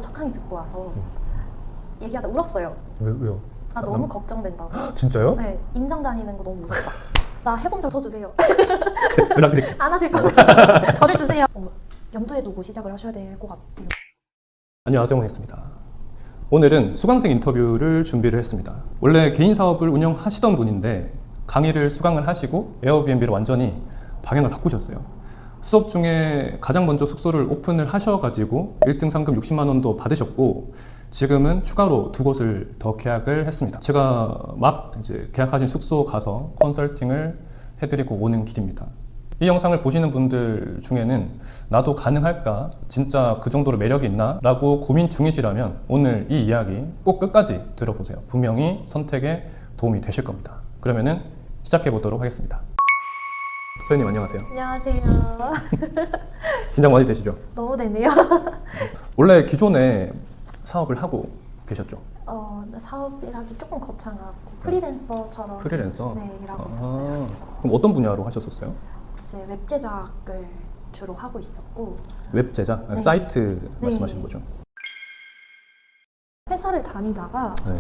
첫 강의 듣고 와서 얘기하다 울었어요. 왜요? 나 너무 걱정된다고. 진짜요? 네, 임장 다니는 거 너무 무섭다. 나 해본 적 줘주세요. 연락드릴게요. 안 하실 거면 저를 주세요. 염두에 두고 시작을 하셔야 될 것 같아요. 안녕하세요, 홍했습니다. 오늘은 수강생 인터뷰를 준비를 했습니다. 원래 개인 사업을 운영하시던 분인데 강의를 수강을 하시고 에어비앤비를 완전히 방향을 바꾸셨어요. 수업 중에 가장 먼저 숙소를 오픈을 하셔가지고 1등 상금 60만 원도 받으셨고 지금은 추가로 2곳을 더 계약을 했습니다. 제가 막 이제 계약하신 숙소 가서 컨설팅을 해드리고 오는 길입니다. 이 영상을 보시는 분들 중에는 나도 가능할까? 진짜 그 정도로 매력이 있나? 라고 고민 중이시라면 오늘 이 이야기 꼭 끝까지 들어보세요. 분명히 선택에 도움이 되실 겁니다. 그러면은 시작해 보도록 하겠습니다. 소연님 안녕하세요. 안녕하세요. 긴장 많이 되시죠? 너무 되네요. 원래 기존에 사업을 하고 계셨죠? 사업이라기 조금 거창하고 프리랜서처럼 프리랜서? 네, 일하고 있었어요. 그럼 어떤 분야로 하셨었어요? 이제 웹 제작을 주로 하고 있었고 웹 제작? 네. 사이트 네. 말씀하시는 거죠? 회사를 다니다가 네.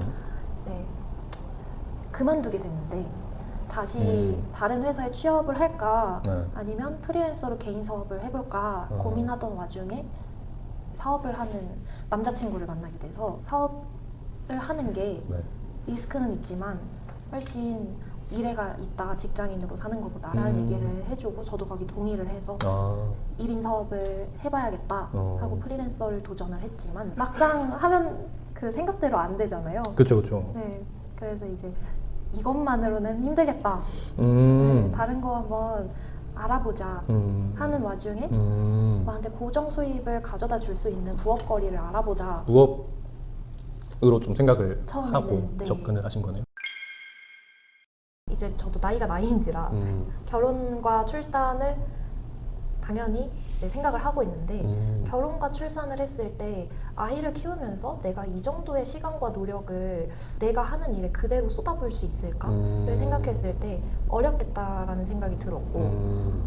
이제 그만두게 됐는데 다시 다른 회사에 취업을 할까 네. 아니면 프리랜서로 개인 사업을 해볼까 고민하던 와중에 사업을 하는 남자친구를 만나게 돼서 사업을 하는 게 네. 리스크는 있지만 훨씬 미래가 있다 직장인으로 사는 것보다라는 얘기를 해주고 저도 거기 동의를 해서 1인 사업을 해봐야겠다 하고 프리랜서를 도전을 했지만 막상 하면 그 생각대로 안 되잖아요. 그쵸 그쵸. 네, 그래서 이제 이것만으로는 힘들겠다. 네, 다른 거 한번 알아보자 하는 와중에 나한테 고정 수입을 가져다 줄 수 있는 부업거리를 알아보자. 부업으로 좀 생각을 처음에는, 하고 네. 접근을 하신 거네요. 이제 저도 나이가 나이인지라 결혼과 출산을 당연히 이제 생각을 하고 있는데 결혼과 출산을 했을 때 아이를 키우면서 내가 이 정도의 시간과 노력을 내가 하는 일에 그대로 쏟아부을 수 있을까를 생각했을 때 어렵겠다라는 생각이 들었고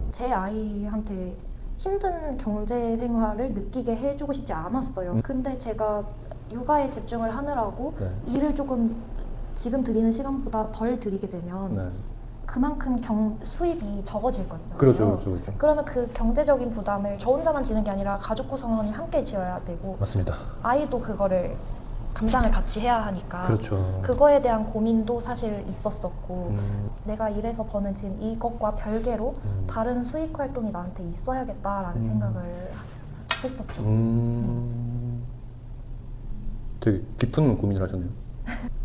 제 아이한테 힘든 경제 생활을 느끼게 해주고 싶지 않았어요. 근데 제가 육아에 집중을 하느라고 네. 일을 조금 지금 드리는 시간보다 덜 드리게 되면 네. 그만큼 수입이 적어질 거잖아요. 그렇죠, 그렇죠. 그러면 그 경제적인 부담을 저 혼자만 지는 게 아니라 가족 구성원이 함께 지어야 되고 맞습니다. 아이도 그거를 감당을 같이 해야 하니까 그렇죠. 그거에 대한 고민도 사실 있었었고 내가 일해서 버는 지금 이것과 별개로 다른 수익 활동이 나한테 있어야겠다라는 생각을 했었죠. 되게 깊은 고민을 하셨네요.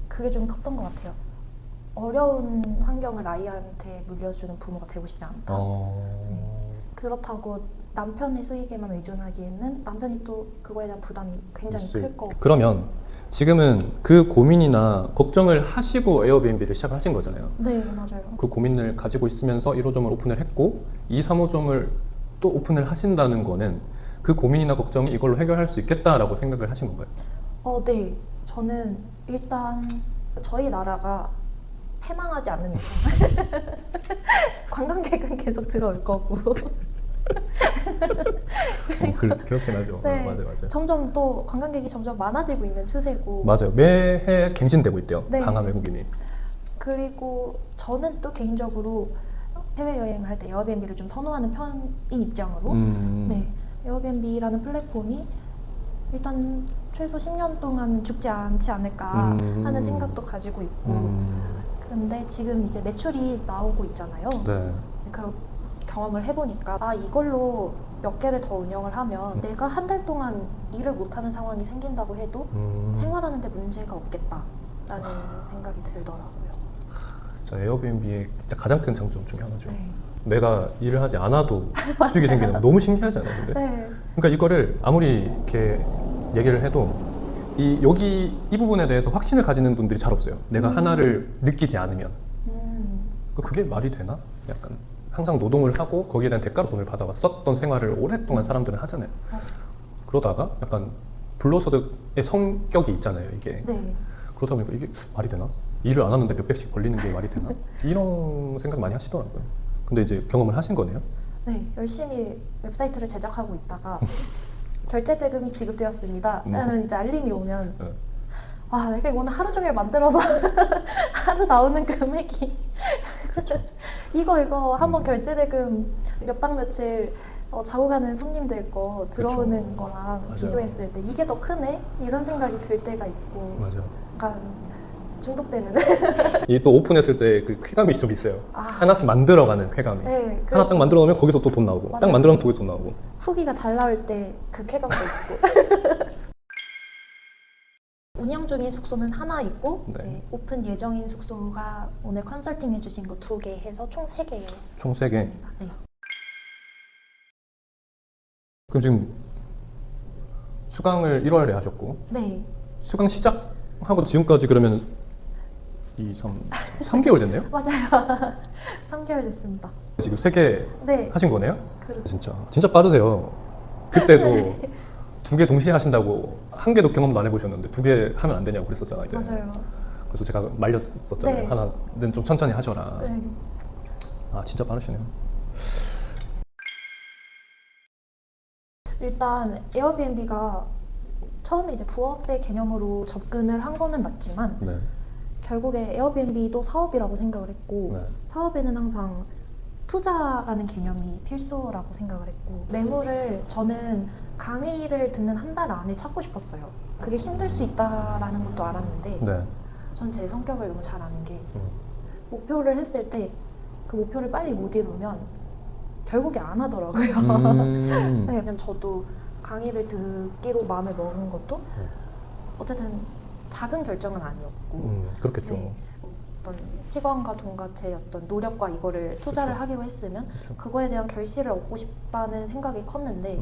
그게 좀 컸던 것 같아요. 어려운 환경을 아이한테 물려주는 부모가 되고 싶지 않다. 그렇다고 남편의 수익에만 의존하기에는 남편이 또 그거에 대한 부담이 굉장히 클 거고. 그러면 지금은 그 고민이나 걱정을 하시고 에어비앤비를 시작하신 거잖아요. 네, 맞아요. 그 고민을 가지고 있으면서 1호점을 오픈을 했고 2, 3호점을 또 오픈을 하신다는 거는 그 고민이나 걱정이 이걸로 해결할 수 있겠다라고 생각을 하신 건가요? 네. 저는 일단 저희 나라가 패망하지 않는 이상 관광객은 계속 들어올 거고 그렇긴 하죠. 네, 맞아요. 점점 또 관광객이 점점 많아지고 있는 추세고 맞아요. 매해 갱신되고 있대요. 네. 강한 외국인이. 그리고 저는 또 개인적으로 해외여행을 할 때 에어비앤비를 좀 선호하는 편인 입장으로 네, 에어비앤비라는 플랫폼이 일단 최소 10년 동안은 죽지 않지 않을까 하는 생각도 가지고 있고 근데 지금 이제 매출이 나오고 있잖아요. 네. 그 경험을 해보니까 이걸로 몇 개를 더 운영을 하면 내가 한 달 동안 일을 못하는 상황이 생긴다고 해도 생활하는 데 문제가 없겠다라는 생각이 들더라고요. 진짜 에어비앤비의 진짜 가장 큰 장점 중에 하나죠. 네. 내가 일을 하지 않아도 수익이 생기는 거 너무 신기하지 않아요? 근데? 네. 그러니까 이거를 아무리 이렇게 얘기를 해도 이 부분에 대해서 확신을 가지는 분들이 잘 없어요. 내가 하나를 느끼지 않으면 그게 말이 되나? 약간 항상 노동을 하고 거기에 대한 대가로 돈을 받아왔었던 생활을 오랫동안 사람들은 하잖아요. 그러다가 약간 불로소득의 성격이 있잖아요, 이게. 네. 그러다 보니까 이게 말이 되나? 일을 안 하는데 몇백씩 벌리는 게 말이 되나? 이런 생각 많이 하시더라고요. 근데 이제 경험을 하신 거네요? 네, 열심히 웹사이트를 제작하고 있다가 결제 대금이 지급되었습니다 라는 이제 알림이 오면 네. 와, 내가 오늘 하루 종일 만들어서 하루 나오는 금액이 그렇죠. 이거 한번 결제 대금 몇 박 며칠 자고 가는 손님들 거 들어오는 그쵸. 거랑 맞아요. 비교했을 때 이게 더 크네? 이런 생각이 들 때가 있고 맞아. 약간 중독되는 이 또 오픈했을 때 그 쾌감이 좀 있어요. 아. 하나씩 만들어가는 쾌감이. 네, 하나 딱 만들어 놓으면 거기서 또 돈 나오고, 맞아요. 딱 만들어 놓으면 거기서 돈 나오고. 후기가 잘 나올 때 그 쾌감도 있고 운영 중인 숙소는 하나 있고 네. 이제 오픈 예정인 숙소가 오늘 컨설팅 해주신 거 2개 해서 총 3개예요. 총 3개. 네. 그럼 지금 수강을 1월에 하셨고, 네. 수강 시작하고 지금까지 그러면 3개월 됐네요? 맞아요. 3개월 됐습니다. 지금 3개 네. 하신 거네요? 그렇죠. 진짜 빠르세요. 그때도 2개 동시에 하신다고 한 개도 경험도 안 해보셨는데 2개 하면 안 되냐고 그랬었잖아요. 이제. 맞아요. 그래서 제가 말렸었잖아요. 네. 하나는 좀 천천히 하셔라. 네. 아 진짜 빠르시네요. 일단 에어비앤비가 처음에 이제 부업의 개념으로 접근을 한 거는 맞지만 네. 결국에 에어비앤비도 사업이라고 생각을 했고 네. 사업에는 항상 투자라는 개념이 필수라고 생각을 했고 매물을 저는 강의를 듣는 한 달 안에 찾고 싶었어요. 그게 힘들 수 있다라는 것도 알았는데 네. 전 제 성격을 너무 잘 아는 게 목표를 했을 때 그 목표를 빨리 못 이루면 결국에 안 하더라고요. 네, 왜냐면 저도 강의를 듣기로 마음을 먹은 것도 어쨌든 작은 결정은 아니었고 그렇겠죠. 네, 어떤 시간과 돈과 제 어떤 노력과 이거를 투자를 그쵸. 하기로 했으면 그쵸. 그거에 대한 결실을 얻고 싶다는 생각이 컸는데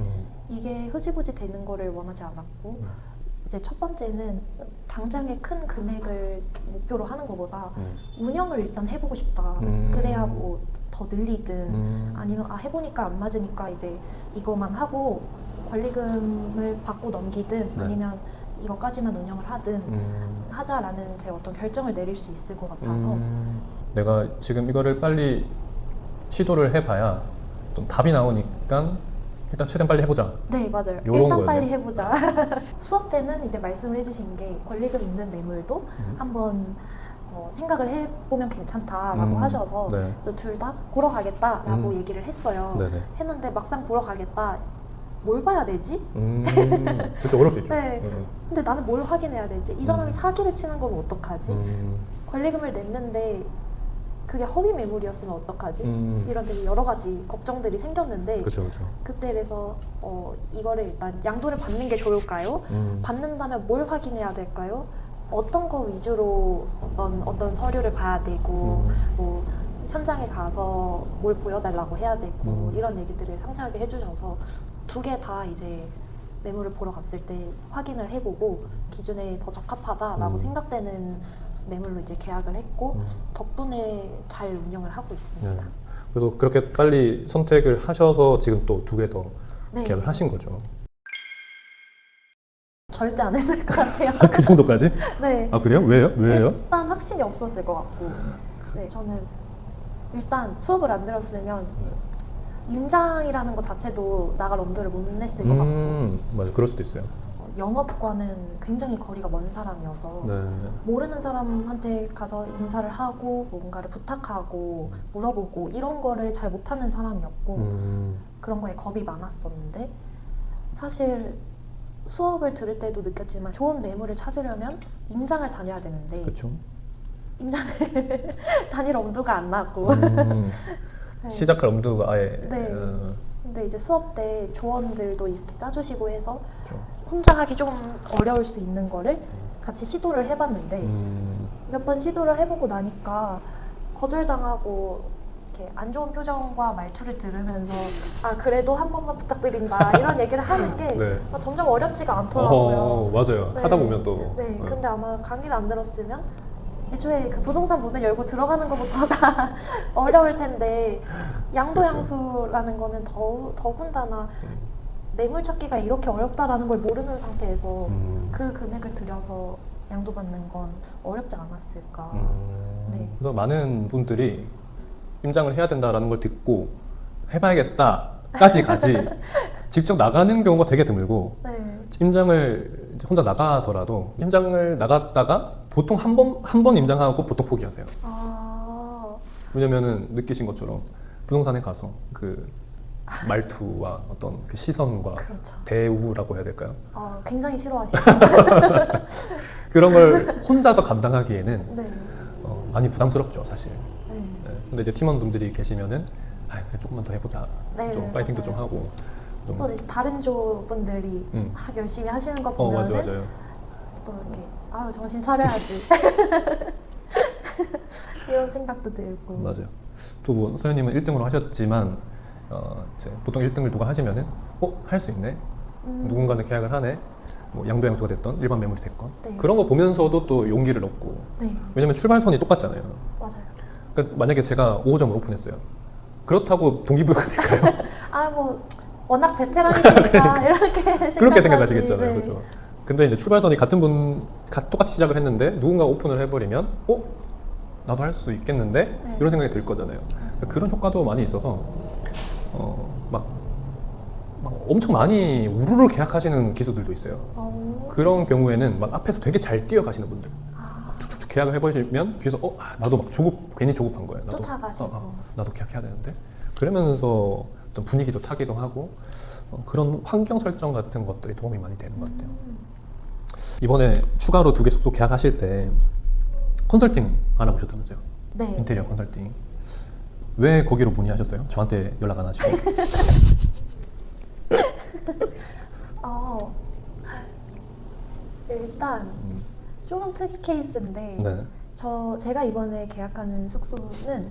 이게 흐지부지 되는 거를 원하지 않았고 이제 첫 번째는 당장의 큰 금액을 목표로 하는 것보다 운영을 일단 해보고 싶다. 그래야 뭐 더 늘리든 아니면 해보니까 안 맞으니까 이제 이거만 하고 권리금을 받고 넘기든 네. 아니면 이거까지만 운영을 하든 하자라는 제 어떤 결정을 내릴 수 있을 것 같아서 내가 지금 이거를 빨리 시도를 해봐야 좀 답이 나오니까 일단 최대한 빨리 해보자. 네, 맞아요. 요런 일단 거였네. 빨리 해보자. 수업 때는 이제 말씀을 해주신 게 권리금 있는 매물도 한번 생각을 해보면 괜찮다라고 하셔서 네. 둘 다 보러 가겠다라고 얘기를 했어요. 네네. 했는데 막상 보러 가겠다. 뭘 봐야 되지? 그때 어려울 수 있죠. 네. 근데 나는 뭘 확인해야 되지? 이 사람이 사기를 치는 거면 어떡하지? 권리금을 냈는데 그게 허위 매물이었으면 어떡하지? 이런 되게 여러 가지 걱정들이 생겼는데 그렇죠, 그렇죠. 그때 그래서 이거를 일단 양도를 받는 게 좋을까요? 받는다면 뭘 확인해야 될까요? 어떤 거 위주로 어떤 서류를 봐야 되고 뭐 현장에 가서 뭘 보여달라고 해야 되고 이런 얘기들을 상세하게 해주셔서 2개 다 이제 매물을 보러 갔을 때 확인을 해보고 기준에 더 적합하다라고 생각되는 매물로 이제 계약을 했고 덕분에 잘 운영을 하고 있습니다. 네. 그래도 그렇게 빨리 선택을 하셔서 지금 또 2개 더 네. 계약을 하신 거죠. 절대 안 했을 것 같아요. 그 정도까지? 네. 아 그래요? 왜요? 왜요? 일단 확신이 없었을 것 같고 네, 저는 일단 수업을 안 들었으면 임장이라는 것 자체도 나갈 엄두를 못 냈을 것 같고 맞아, 그럴 수도 있어요. 영업과는 굉장히 거리가 먼 사람이어서 네. 모르는 사람한테 가서 인사를 하고 뭔가를 부탁하고 물어보고 이런 거를 잘 못하는 사람이었고 그런 거에 겁이 많았었는데 사실 수업을 들을 때도 느꼈지만 좋은 매물을 찾으려면 임장을 다녀야 되는데 그렇죠. 임장을 다닐 엄두가 안 나고 네. 시작할 엄두가 아예. 네. 근데 이제 수업 때 조언들도 이렇게 짜주시고 해서 그렇죠. 혼자 하기 좀 어려울 수 있는 거를 같이 시도를 해봤는데 몇 번 시도를 해보고 나니까 거절당하고 이렇게 안 좋은 표정과 말투를 들으면서 그래도 한 번만 부탁드린다 이런 얘기를 하는 게 네. 점점 어렵지가 않더라고요. 맞아요. 네. 하다 보면 또. 네, 근데 아마 강의를 안 들었으면 애초에 그 부동산 문을 열고 들어가는 것부터가 어려울 텐데 양도양수라는 거는 더군다나 매물 찾기가 이렇게 어렵다라는 걸 모르는 상태에서 그 금액을 들여서 양도받는 건 어렵지 않았을까. 네. 그래서 많은 분들이 임장을 해야 된다라는 걸 듣고 해봐야겠다까지 가지 직접 나가는 경우가 되게 드물고 네. 임장을 이제 혼자 나가더라도 임장을 나갔다가 보통 한 번 임장하고 보통 포기하세요. 아, 왜냐면은 느끼신 것처럼 부동산에 가서 그 말투와 어떤 그 시선과 그렇죠. 대우라고 해야 될까요? 굉장히 싫어하시죠. 그런 걸 혼자서 감당하기에는 네. 많이 부담스럽죠, 사실. 네. 네. 근데 이제 팀원분들이 계시면은 조금만 더 해보자. 네, 좀 파이팅도 맞아요. 좀 하고. 좀. 또 이제 다른 조분들이 막 열심히 하시는 거 맞아, 보면은 맞아요. 또 이렇게 아유 정신 차려야지 이런 생각도 들고. 맞아요. 또 뭐 서현님은 1등으로 하셨지만 이제 보통 1등을 누가 하시면은 할 수 있네. 누군가는 계약을 하네. 뭐 양도양수가 됐던 일반 매물이 됐건 네. 그런 거 보면서도 또 용기를 얻고. 네, 왜냐면 출발선이 똑같잖아요. 맞아요. 그러니까 만약에 제가 5호점을 오픈했어요. 그렇다고 동기부여가 될까요? 뭐 워낙 베테랑이시니까 이렇게 그렇게 생각하지. 생각하시겠잖아요. 네. 그렇죠. 근데 이제 출발선이 같은 분 똑같이 시작을 했는데 누군가 오픈을 해버리면 나도 할 수 있겠는데? 네. 이런 생각이 들 거잖아요. 그러니까 그런 효과도 많이 있어서 막 엄청 많이 우르르 계약하시는 기수들도 있어요. 그런 경우에는 막 앞에서 되게 잘 뛰어가시는 분들 툭툭툭 계약을 해보시면 뒤에서 나도 막 괜히 조급한 거예요. 나도, 쫓아가시고. 나도 계약해야 되는데 그러면서 어떤 분위기도 타기도 하고 그런 환경 설정 같은 것들이 도움이 많이 되는 것 같아요. 이번에 추가로 2개 숙소 계약하실 때 컨설팅 알아보셨다면서요? 네. 인테리어 컨설팅. 왜 거기로 문의하셨어요? 저한테 연락 안 하시고. 일단 조금 특이 케이스인데 네. 제가 이번에 계약하는 숙소는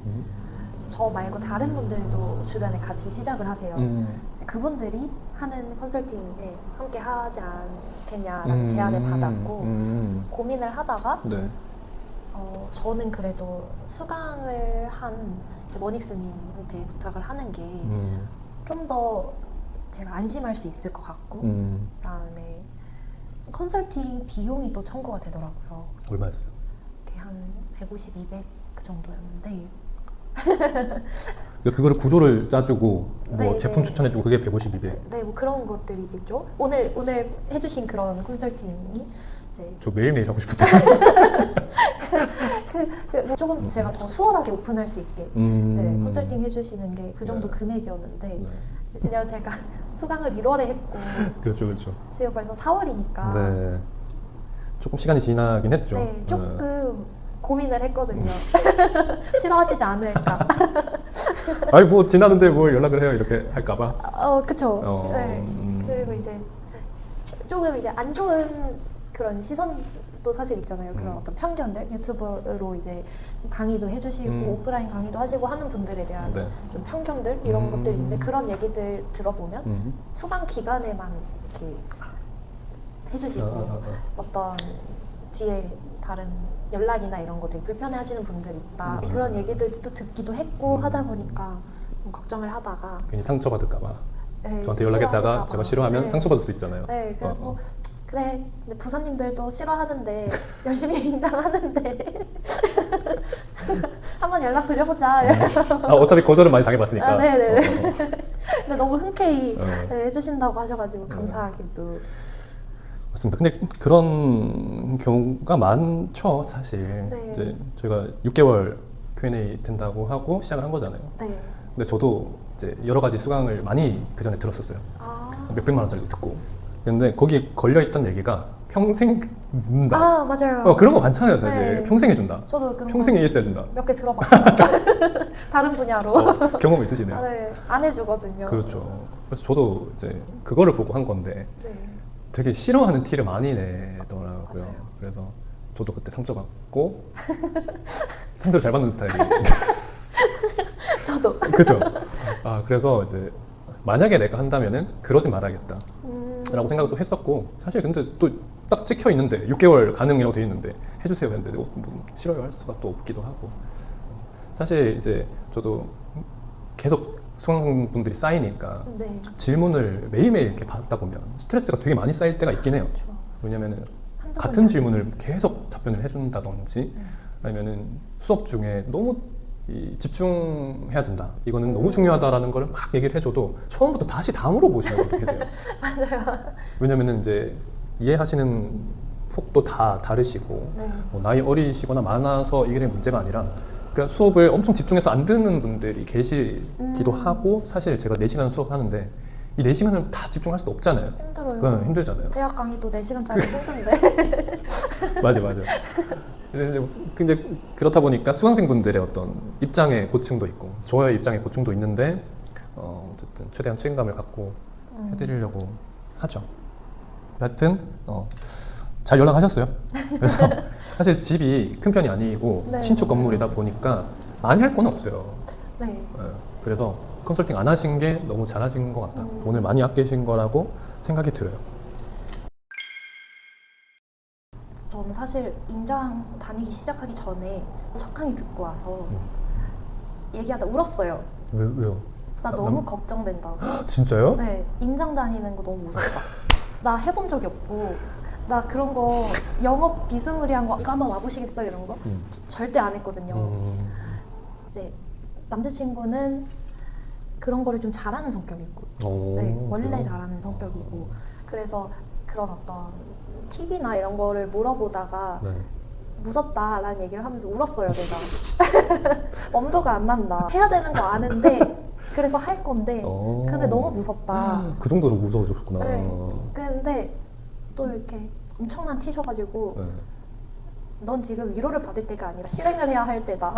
저 말고 다른 분들도 주변에 같이 시작을 하세요. 이제 그분들이 하는 컨설팅에 함께 하지 않겠냐라는 제안을 받았고 고민을 하다가 네. 저는 그래도 수강을 한 머닉스님한테 부탁을 하는 게 좀 더 제가 안심할 수 있을 것 같고 그다음에 컨설팅 비용이 또 청구가 되더라고요. 얼마였어요? 그게 한 150, 200 그 정도였는데 그거를 구조를 짜주고 뭐 네, 제품 네. 추천해주고 그게 150, 200. 네, 뭐 그런 것들이겠죠. 오늘 해주신 그런 컨설팅이 이제 저 매일매일 하고 싶은데. 뭐 조금 제가 더 수월하게 오픈할 수 있게 네, 컨설팅 해주시는 게 그 정도 네. 금액이었는데 네. 그냥 제가 수강을 1월에 했고 그렇죠, 그렇죠. 지금 벌써 4월이니까 네. 조금 시간이 지나긴 했죠. 네, 조금 고민을 했거든요. 싫어하시지 않을까. 아니 뭐 지나는데 뭘 연락을 해요 이렇게 할까봐. 그쵸. 네. 그리고 이제 조금 이제 안 좋은 그런 시선도 사실 있잖아요. 그런 어떤 편견들, 유튜버로 이제 강의도 해주시고 오프라인 강의도 하시고 하는 분들에 대한 네. 좀 편견들 이런 것들이 있는데 그런 얘기들 들어보면 수강 기간에만 이렇게 해주시고 어떤 뒤에 다른 연락이나 이런 거 되게 불편해하시는 분들이 있다 그런 얘기들도 또 듣기도 했고 하다 보니까 좀 걱정을 하다가 괜히 상처받을까봐. 네, 저한테 좀 연락했다가 싫어하실까 제가 봐. 싫어하면 네. 상처받을 수 있잖아요. 네, 그래 그래. 근데 부사님들도 싫어하는데 열심히 인정하는데 한번 연락 드려보자. 어차피 거절은 많이 당해봤으니까. 네네네. 근데 너무 흔쾌히 네. 해주신다고 하셔가지고 감사하게도. 맞습니다. 근데 그런 경우가 많죠, 사실. 네. 이제 저희가 6개월 Q&A 된다고 하고 시작을 한 거잖아요. 네. 근데 저도 이제 여러 가지 수강을 많이 그 전에 들었었어요. 몇백만 원짜리도 듣고. 근데 거기 걸려있던 얘기가 평생 묻는다. 맞아요. 그런 거 많잖아요, 사실. 네. 평생 해준다. 저도 그런 평생 AS 해준다. 몇 개 들어봤어요. 다른 분야로. 경험 있으시네요. 네, 안 해주거든요. 그렇죠. 그래서 저도 이제 그거를 보고 한 건데 네. 되게 싫어하는 티를 많이 내더라고요. 맞아요. 그래서 저도 그때 상처받고 상처를 잘 받는 스타일이에요. 저도. 그렇죠. 그래서 이제 만약에 내가 한다면은 그러지 말아야겠다 라고 생각도 했었고 사실 근데 또 딱 찍혀 있는데 6개월 가능이라고 돼 있는데 해주세요 했는데 뭐 싫어요 할 수가 또 없기도 하고 사실 이제 저도 계속 수강분들이 쌓이니까 네. 질문을 매일매일 이렇게 받다 보면 스트레스가 되게 많이 쌓일 때가 있긴 해요. 그렇죠. 왜냐면은 한두 같은 번이 질문을 계속 답변을 해준다든지 아니면은 수업 중에 너무 집중해야 된다. 이거는 너무 중요하다라는 걸 막 얘기를 해줘도 처음부터 다시 다 물어보시는 분들 계세요. 맞아요. 왜냐면은 이제 이해하시는 폭도 다 다르시고 네. 뭐 나이 어리시거나 많아서 이게 문제가 아니라 그러니까 수업을 엄청 집중해서 안 듣는 분들이 계시기도 하고 사실 제가 4시간 수업하는데 이 4시간을 다 집중할 수도 없잖아요. 힘들어요. 그건 힘들잖아요. 대학 강의도 4시간짜리 힘든데. 맞아. 근데 그렇다 보니까 수강생분들의 어떤 입장의 고충도 있고 저의 입장의 고충도 있는데 어쨌든 최대한 책임감을 갖고 해드리려고 하죠. 하여튼 잘 연락하셨어요. 그래서 사실 집이 큰 편이 아니고 네, 신축 맞아요. 건물이다 보니까 많이 할 건 없어요. 네. 그래서 컨설팅 안 하신 게 너무 잘하신 것 같다. 돈을 많이 아끼신 거라고 생각이 들어요. 저는 사실 임장 다니기 시작하기 전에 첫 강의 듣고 와서 얘기하다 울었어요. 왜요? 나 너무 걱정된다고. 진짜요? 네, 임장 다니는 거 너무 무섭다. 나 해본 적이 없고, 나 그런 거 영업 비스무리한 거 이거 한번 와보시겠어요 이런 거 절대 안 했거든요. 이제 남자친구는 그런 거를 좀 잘하는 성격이고, 네, 원래 그래요? 잘하는 성격이고, 그래서 그런 어떤 팁이나 이런 거를 물어보다가 네. 무섭다라는 얘기를 하면서 울었어요, 내가. 엄두가 안 난다. 해야 되는 거 아는데 그래서 할 건데 근데 너무 무섭다. 그 정도로 무서워졌구나. 네. 근데 또 이렇게 엄청난 티셔가지고 네. 넌 지금 위로를 받을 때가 아니라 실행을 해야 할 때다.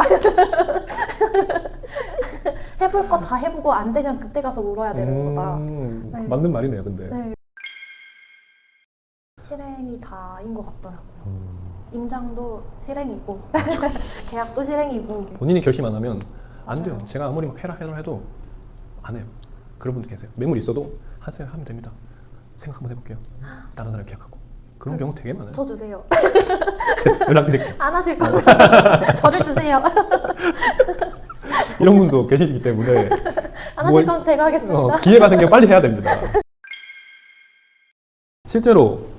해볼 거 다 해보고 안 되면 그때 가서 울어야 되는 거다. 네. 맞는 말이네요, 근데. 네. 실행이 다인 것 같더라고요. 임장도 실행이고 계약도 실행이고. 본인이 결심 안 하면 안 돼요. 맞아요. 제가 아무리 막 해라 해도 안 해요. 그런 분들 계세요. 매물 있어도 하세요. 하면 됩니다. 생각 한번 해볼게요. 다른 사람 계약하고. 그런 경우 되게 많아요. 저 주세요. 연락드릴게요. 안 하실 거면 저를 주세요. 이런 분도 계시기 때문에 안 하실 거면 제가 하겠습니다. 기회가 생기면 빨리 해야 됩니다. 실제로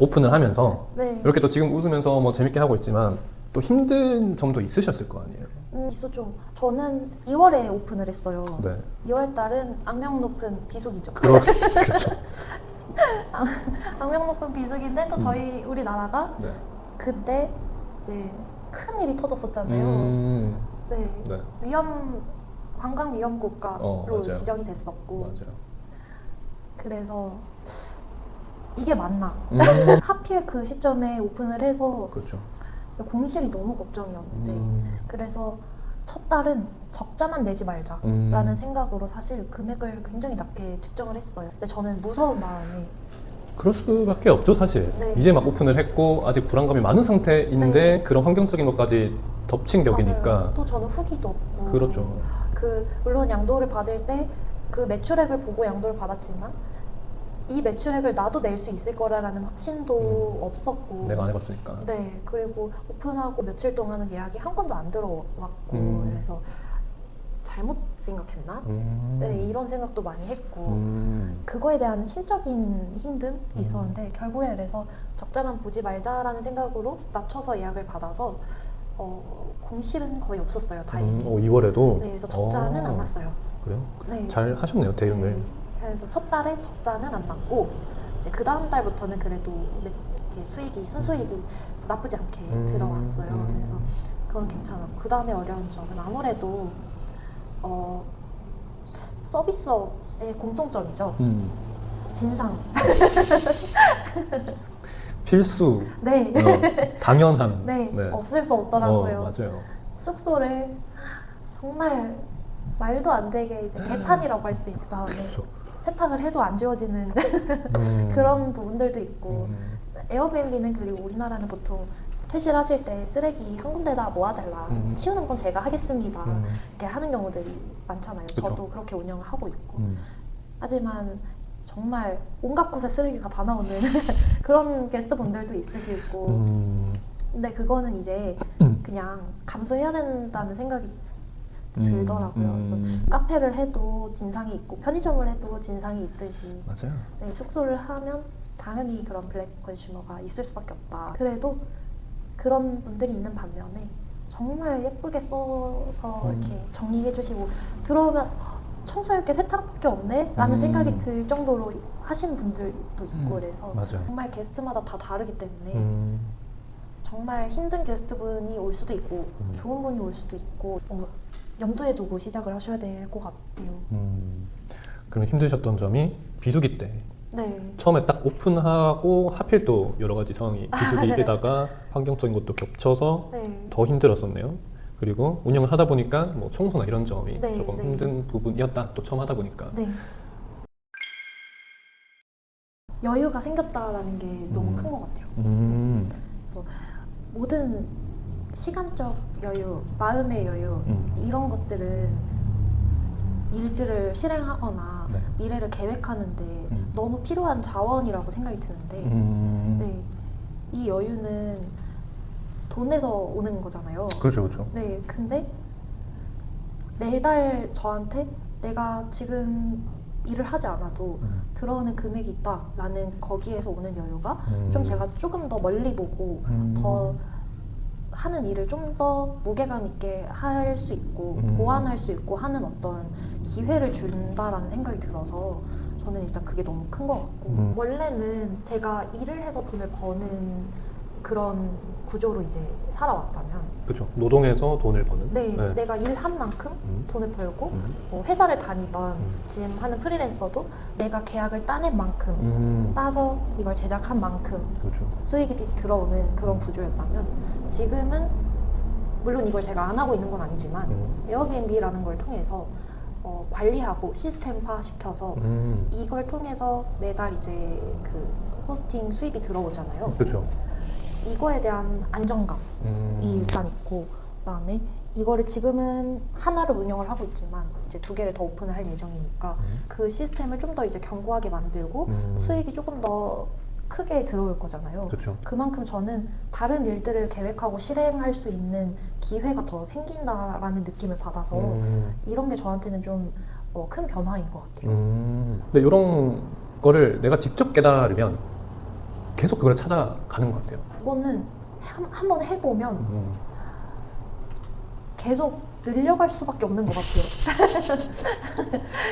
오픈을 하면서 네. 이렇게 또 지금 웃으면서 뭐 재밌게 하고 있지만 또 힘든 점도 있으셨을 거 아니에요. 있었죠. 저는 2월에 오픈을 했어요. 네. 2월 달은 악명 높은 비수기죠. 그렇죠. 악명 높은 비수기인데 또 저희 우리나라가 네. 그때 이제 큰 일이 터졌었잖아요. 네. 네. 관광 위험 국가로 맞아요. 지정이 됐었고. 맞아요. 그래서 이게 맞나? 하필 그 시점에 오픈을 해서 그렇죠. 공실이 너무 걱정이었는데 그래서 첫 달은 적자만 내지 말자라는 생각으로 사실 금액을 굉장히 낮게 측정을 했어요. 근데 저는 무서운 마음에 그럴 수밖에 없죠, 사실. 네. 이제 막 오픈을 했고 아직 불안감이 많은 상태인데 네. 그런 환경적인 것까지 덮친 격이니까. 맞아요. 또 저는 후기도 없고 그렇죠. 물론 양도를 받을 때 그 매출액을 보고 양도를 받았지만 이 매출액을 나도 낼 수 있을 거라는 확신도 없었고 내가 안 해봤으니까. 네, 그리고 오픈하고 며칠 동안은 예약이 한 건도 안 들어왔고 그래서 잘못 생각했나? 네, 이런 생각도 많이 했고 그거에 대한 심적인 힘듦이 있었는데 결국에 그래서 적자만 보지 말자라는 생각으로 낮춰서 예약을 받아서 공실은 거의 없었어요, 다행히. 2월에도? 네, 그래서 적자는 안 났어요. 그래요? 네. 잘 하셨네요, 대응을. 네, 그래서 첫 달에 적자는 안 났고 이제 그 다음 달부터는 그래도 이렇게 순수익이 나쁘지 않게 들어왔어요. 그래서 그건 괜찮았고 그 다음에 어려운 점은 아무래도 서비스업의 공통점이죠. 진상. 필수. 네. 당연한. 네. 없을 수 없더라고요. 맞아요. 숙소를 정말 말도 안 되게 이제 개판이라고 할 수 있다. 그렇죠. 세탁을 해도 안 지워지는 그런 부분들도 있고 에어비앤비는 그리고 우리나라는 보통 퇴실하실 때 쓰레기 한 군데다 모아달라 치우는 건 제가 하겠습니다 이렇게 하는 경우들이 많잖아요. 그쵸. 저도 그렇게 운영을 하고 있고 하지만 정말 온갖 곳에 쓰레기가 다 나오는 그런 게스트분들도 있으시고 근데 그거는 이제 그냥 감수해야 된다는 생각이 들더라고요. 카페를 해도 진상이 있고 편의점을 해도 진상이 있듯이 맞아요. 네, 숙소를 하면 당연히 그런 블랙 컨슈머가 있을 수밖에 없다. 그래도 그런 분들이 있는 반면에 정말 예쁘게 써서 이렇게 정리해주시고 들어오면 청소할 게 세탁밖에 없네? 라는 생각이 들 정도로 하시는 분들도 있고 그래서 맞아요. 정말 게스트마다 다 다르기 때문에 정말 힘든 게스트분이 올 수도 있고 좋은 분이 올 수도 있고 염두에 두고 시작을 하셔야 될 것 같아요. 그럼 힘드셨던 점이 비수기 때 네. 처음에 딱 오픈하고 하필 또 여러 가지 상황이 비수기에다가 환경적인 것도 겹쳐서 네. 더 힘들었었네요. 그리고 운영을 하다 보니까 뭐 청소나 이런 점이 네, 조금 네. 힘든 부분이었다. 또 처음 하다 보니까. 네. 여유가 생겼다라는 게 너무 큰 것 같아요. 그래서 모든 시간적 여유, 마음의 여유 이런 것들은 일들을 실행하거나 네. 미래를 계획하는데 너무 필요한 자원이라고 생각이 드는데 네, 이 여유는 돈에서 오는 거잖아요. 그렇죠, 그렇죠. 네, 근데 매달 저한테 내가 지금 일을 하지 않아도 들어오는 금액이 있다라는 거기에서 오는 여유가 좀 제가 조금 더 멀리 보고 더 하는 일을 좀 더 무게감 있게 할 수 있고 보완할 수 있고 하는 어떤 기회를 준다라는 생각이 들어서 저는 일단 그게 너무 큰 것 같고 원래는 제가 일을 해서 돈을 버는 그런 구조로 이제 살아왔다면 그렇죠. 노동해서 돈을 버는. 네, 내가 일한 만큼 돈을 벌고 뭐 회사를 다니던 지금 하는 프리랜서도 내가 계약을 따낸 만큼 따서 이걸 제작한 만큼 그렇죠. 수익이 들어오는 그런 구조였다면 지금은 물론 이걸 제가 안 하고 있는 건 아니지만 에어비앤비라는 걸 통해서 관리하고 시스템화 시켜서 이걸 통해서 매달 이제 그 호스팅 수입이 들어오잖아요. 그렇죠. 이거에 대한 안정감이 일단 있고 그다음에 이거를 지금은 하나를 운영을 하고 있지만 이제 2개를 더 오픈을 할 예정이니까 그 시스템을 좀 더 이제 견고하게 만들고 수익이 조금 더 크게 들어올 거잖아요. 그렇죠. 그만큼 저는 다른 일들을 계획하고 실행할 수 있는 기회가 더 생긴다라는 느낌을 받아서 이런 게 저한테는 좀 큰 변화인 것 같아요. 근데 이런 거를 내가 직접 깨달으면 계속 그걸 찾아가는 것 같아요. 이거는 한번 해보면 계속 늘려갈 수밖에 없는 것 같아요.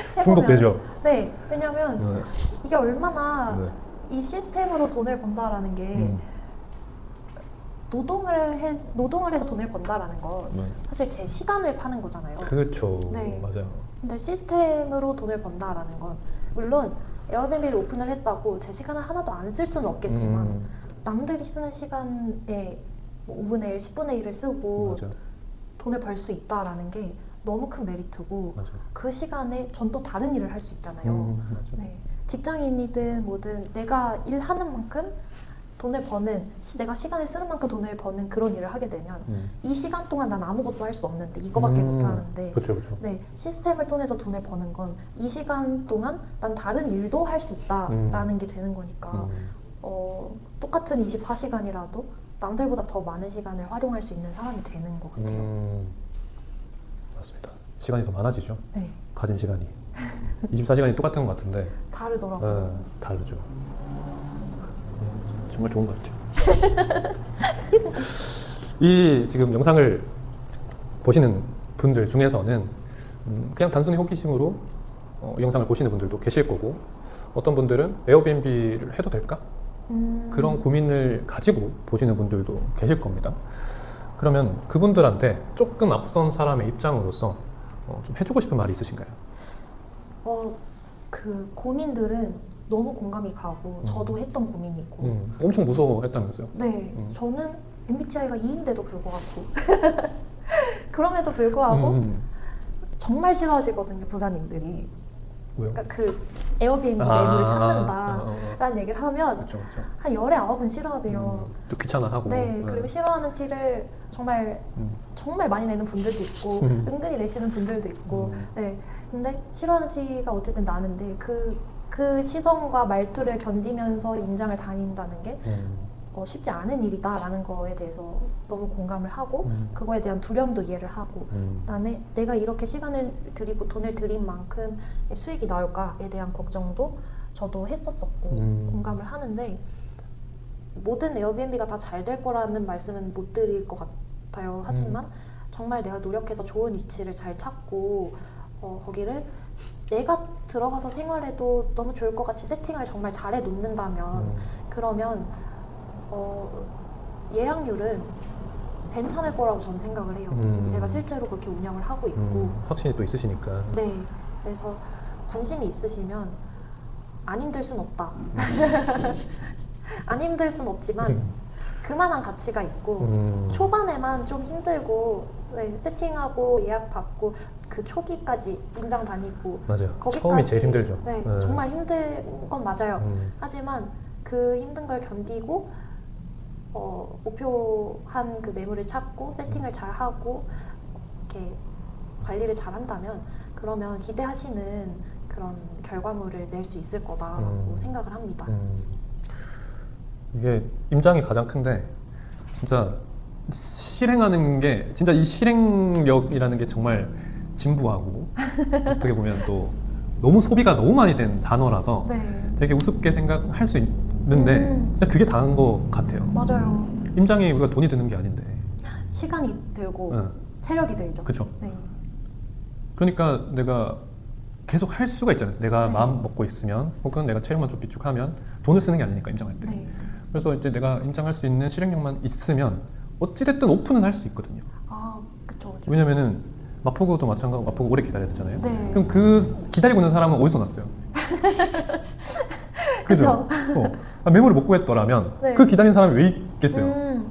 해보면. 중독되죠? 네, 왜냐면 네. 이게 얼마나 네. 이 시스템으로 돈을 번다라는 게 노동을 해서 돈을 번다라는 건 네. 사실 제 시간을 파는 거잖아요. 그렇죠. 네. 맞아요. 근데 시스템으로 돈을 번다라는 건 물론 에어비앤비를 오픈을 했다고 제 시간을 하나도 안 쓸 수는 없겠지만 남들이 쓰는 시간에 뭐 5분의 1, 10분의 1을 쓰고 맞아요. 돈을 벌 수 있다라는 게 너무 큰 메리트고 맞아요. 그 시간에 전 또 다른 일을 할 수 있잖아요. 맞아요. 네. 직장인이든 뭐든 내가 일하는 만큼 돈을 버는 내가 시간을 쓰는 만큼 돈을 버는 그런 일을 하게 되면 이 시간 동안 난 아무것도 할 수 없는데 이거밖에 못 하는데 그렇죠, 그렇죠. 네, 시스템을 통해서 돈을 버는 건 이 시간 동안 난 다른 일도 할 수 있다라는 게 되는 거니까 똑같은 24시간이라도 남들보다 더 많은 시간을 활용할 수 있는 사람이 되는 것 같아요. 맞습니다. 시간이 더 많아지죠. 네, 가진 시간이 24시간이 똑같은 것 같은데 다르더라고요. 다르죠. 정말 좋은 것 같아요. 이 지금 영상을 보시는 분들 중에서는 그냥 단순히 호기심으로 영상을 보시는 분들도 계실 거고 어떤 분들은 에어비앤비를 해도 될까? 그런 고민을 가지고 보시는 분들도 계실 겁니다. 그러면 그분들한테 조금 앞선 사람의 입장으로서 좀 해주고 싶은 말이 있으신가요? 그 고민들은 너무 공감이 가고 저도 했던 고민이고 엄청 무서워했다면서요? 네, 저는 MBTI가 E인데도 불구하고 그럼에도 불구하고 정말 싫어하시거든요, 부사님들이. 왜요? 그러니까 그 에어비앤비 매물을 찾는다라는 얘기를 하면 그쵸, 그쵸. 한 열에 9은 싫어하세요. 또 귀찮아하고. 네, 그리고 싫어하는 티를 정말 많이 내는 분들도 있고 은근히 내시는 분들도 있고 네, 근데 싫어하는 티가 어쨌든 나는데 그 시선과 말투를 견디면서 임장을 다닌다는 게 쉽지 않은 일이다라는 거에 대해서 너무 공감을 하고 그거에 대한 두려움도 이해를 하고 그다음에 내가 이렇게 시간을 들이고 돈을 들인 만큼 수익이 나올까에 대한 걱정도 저도 했었었고 공감을 하는데 모든 에어비앤비가 다 잘 될 거라는 말씀은 못 드릴 것 같아요. 하지만 정말 내가 노력해서 좋은 위치를 잘 찾고 거기를 내가 들어가서 생활해도 너무 좋을 것 같이 세팅을 정말 잘해 놓는다면 그러면 예약률은 괜찮을 거라고 저는 생각을 해요. 제가 실제로 그렇게 운영을 하고 있고 확신이 또 있으시니까. 네, 그래서 관심이 있으시면 안 힘들 순 없다. 안 힘들 순 없지만 그만한 가치가 있고 초반에만 좀 힘들고 네, 세팅하고 예약 받고 그 초기까지 임장 다니고 맞아요. 거기까지, 처음이 제일 힘들죠. 네, 정말 힘든 건 맞아요. 하지만 그 힘든 걸 견디고 목표한 그 매물을 찾고 세팅을 잘 하고 이렇게 관리를 잘 한다면 그러면 기대하시는 그런 결과물을 낼 수 있을 거다라고 생각을 합니다. 이게 임장이 가장 큰데 진짜 실행하는 게 진짜 이 실행력이라는 게 정말 진부하고 어떻게 보면 또 너무 소비가 너무 많이 된 단어라서 네, 되게 우습게 생각할 수 있는데 진짜 그게 다른 것 같아요. 맞아요. 임장이 우리가 돈이 드는 게 아닌데. 시간이 들고 응. 체력이 들죠. 그쵸. 네. 그러니까 내가 계속 할 수가 있잖아요. 내가 네. 마음 먹고 있으면 혹은 내가 체력만 좀 비축하면 돈을 쓰는 게 아니니까 임장할 때. 네. 그래서 이제 내가 임장할 수 있는 실행력만 있으면 어찌됐든 오픈은 할 수 있거든요. 아, 그쵸. 왜냐면은 마포구도 마찬가지고 마포구 오래 기다려야 되잖아요. 네. 그럼 그 기다리고 있는 사람은 어디서 났어요? 그쵸. 매물을 못 구했더라면 네. 그 기다리는 사람이 왜 있겠어요?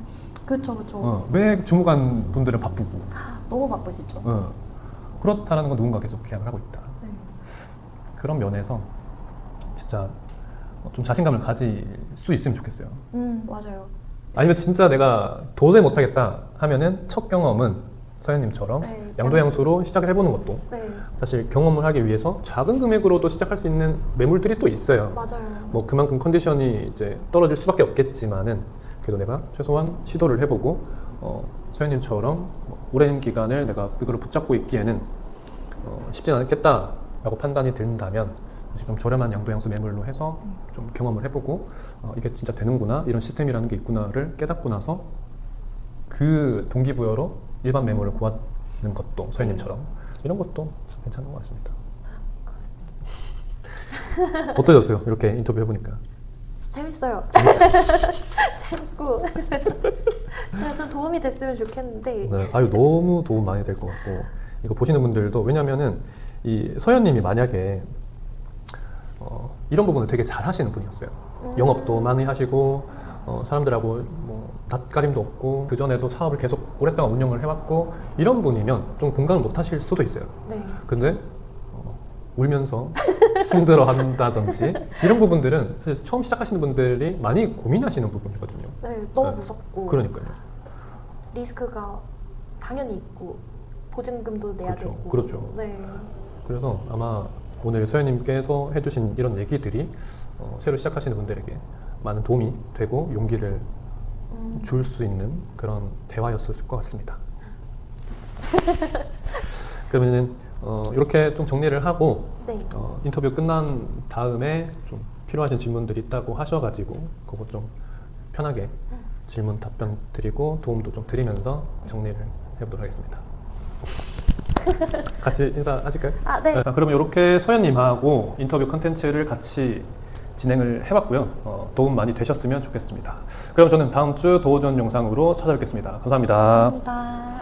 그쵸. 왜 주무관 분들은 바쁘고 너무 바쁘시죠. 그렇다는 건 누군가 계속 계약을 하고 있다. 네. 그런 면에서 진짜 좀 자신감을 가질 수 있으면 좋겠어요. 맞아요. 아니면 진짜 내가 도저히 못하겠다 하면은 첫 경험은 서현님처럼 네. 양도양수로 시작을 해보는 것도 네, 사실 경험을 하기 위해서 작은 금액으로도 시작할 수 있는 매물들이 또 있어요. 맞아요. 뭐 그만큼 컨디션이 이제 떨어질 수밖에 없겠지만은 그래도 내가 최소한 시도를 해보고 서현님처럼 뭐 오랜 기간을 내가 이거를 붙잡고 있기에는 쉽지는 않겠다라고 판단이 든다면 좀 저렴한 양도양수 매물로 해서 좀 경험을 해보고 이게 진짜 되는구나, 이런 시스템이라는 게 있구나를 깨닫고 나서 그 동기부여로 일반 매물을 구하는 것도 서현님처럼 이런 것도 괜찮은 것 같습니다. 그렇습니다. 어떠셨어요? 이렇게 인터뷰 해보니까. 재밌어요. 재밌고 제가 좀 도움이 됐으면 좋겠는데 네, 너무 도움 많이 될 것 같고 이거 보시는 분들도 왜냐면은 이 서현님이 만약에 이런 부분을 되게 잘 하시는 분이었어요. 영업도 많이 하시고 사람들하고 뭐 낯가림도 없고 그 전에도 사업을 계속 오랫동안 운영을 해왔고 이런 분이면 좀 공감을 못 하실 수도 있어요. 네. 근데 울면서 힘들어 한다든지 이런 부분들은 사실 처음 시작하시는 분들이 많이 고민하시는 부분이거든요. 네, 너무 네. 무섭고 그러니까요. 리스크가 당연히 있고 보증금도 내야 그렇죠. 되고 그렇죠. 네. 그래서 아마 오늘 서현님께서 해주신 이런 얘기들이 새로 시작하시는 분들에게 많은 도움이 되고 용기를 줄 수 있는 그런 대화였을 것 같습니다. 그러면은 이렇게 좀 정리를 하고 네. 인터뷰 끝난 다음에 좀 필요하신 질문들이 있다고 하셔가지고 그거 좀 편하게 질문 답변 드리고 도움도 좀 드리면서 정리를 해보도록 하겠습니다. 같이 인사하실까요? 아, 네. 그러면 이렇게 서현님하고 인터뷰 컨텐츠를 같이 진행을 해봤고요. 도움 많이 되셨으면 좋겠습니다. 그럼 저는 다음 주 도전 영상으로 찾아뵙겠습니다. 감사합니다. 감사합니다.